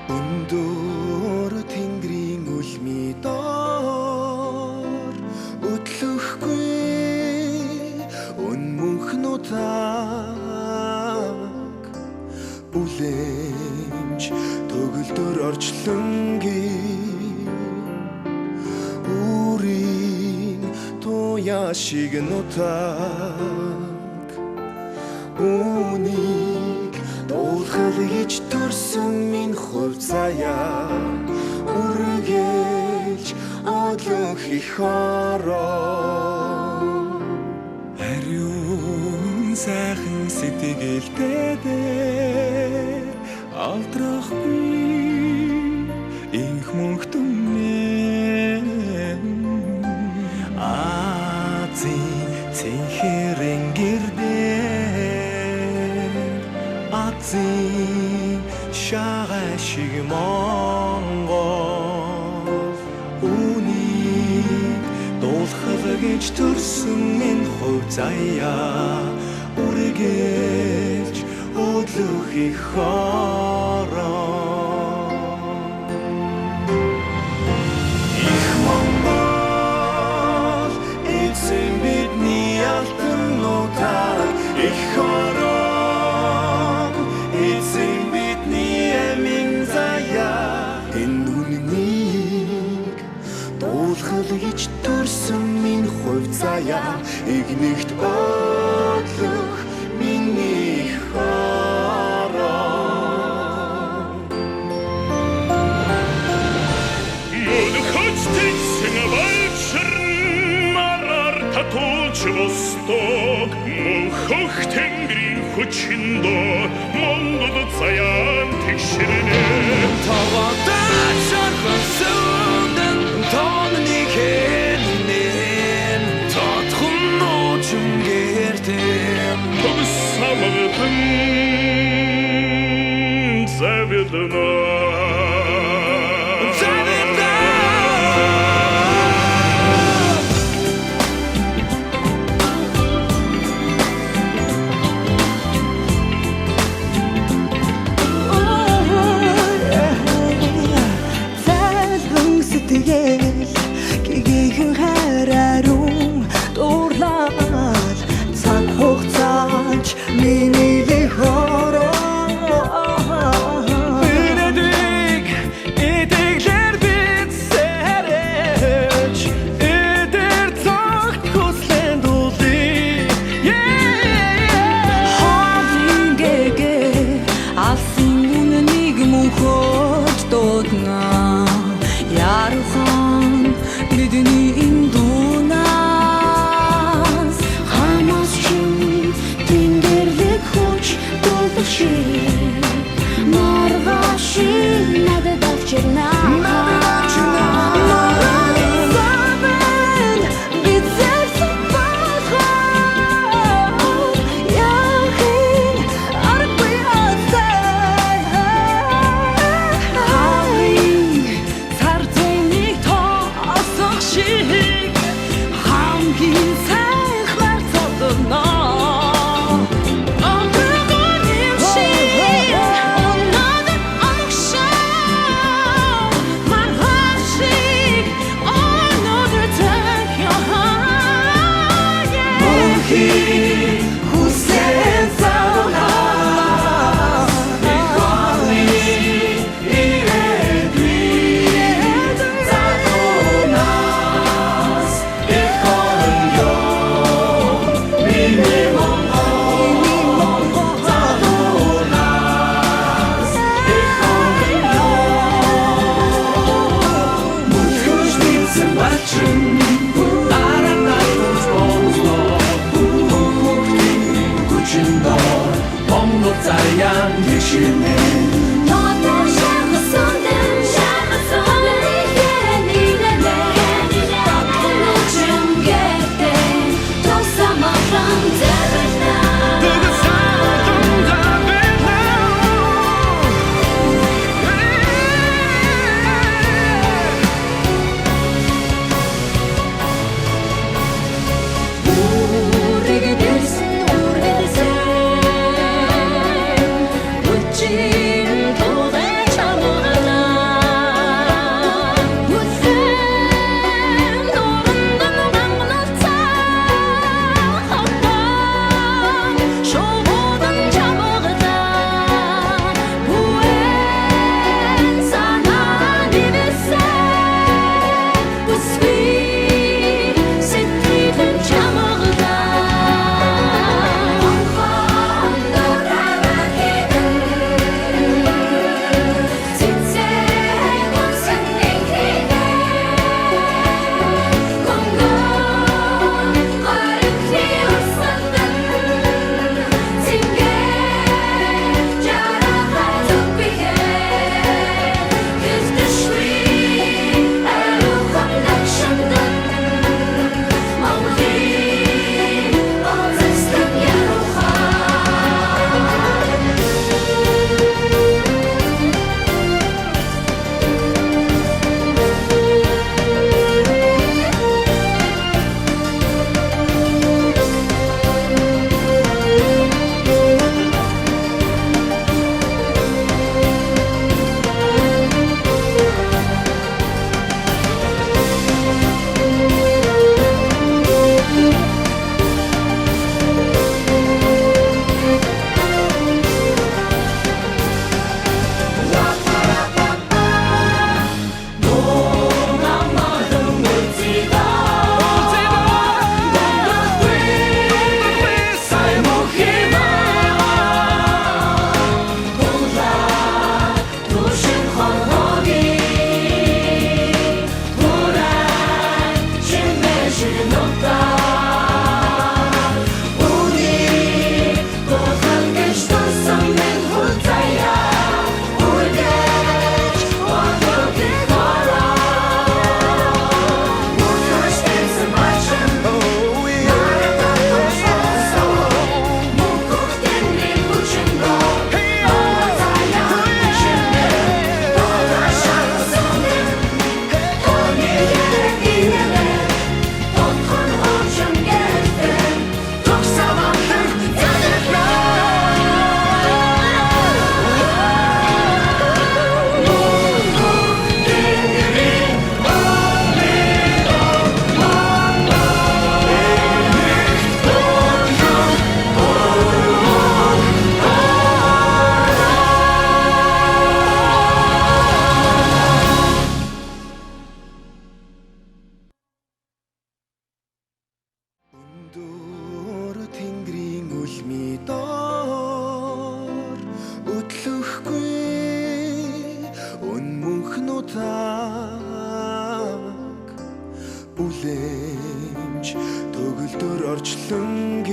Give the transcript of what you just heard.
Өндөр тэнгэрийн үлми доор өдлөхгүй өнмөнхнүүдийг бүлэмж төгөлдөр орчлонгийн үрийн туяа шиг нутаг үнийг дуулах гэж төрсөн минь хувь заяа үргэлж одлох их ороо хариун сайхан сэтгэлдээ алдрахгүй их мөнхтүнээ Азийн цэнхэрэн гэрдээ Азийн шагай шиг Монгол үнийг дуулах гэж төрсөн минь хувь заяа үргэлж одлох их ороо их Монгол эзэн бидний алтан нутаг их ороо эзэн бидний эмийн заяа энэ үнэнийг дуулах гэж төрсөн минь хувь заяа игнэгт одлох миний хороо Мөнхөж тэнцэн вальшрн марар татуулж восток мөнхөх тэнгэрийн хүчиндөө Монгол заяан тэгшэрнэ Таваатай шархан сүдэн тооны хэнэн татхын ночм гэртэн Төгс самгын завидна Гэгэн хараарун дуурлаад цаг хугацаач миний хороо Бирэдэг эдэглэр бид сэрэж эдэр цагт хүслэн дуулий Хоолын гэгэ алсын үнэнийг мөнхөж дуудна Ярухан бидний энэ дуунаас хамаас чинь тэнгэрлэг хүч дуулшиг маргашиг надад авчирна мутаг бүлэмж төгөлдөр орчлон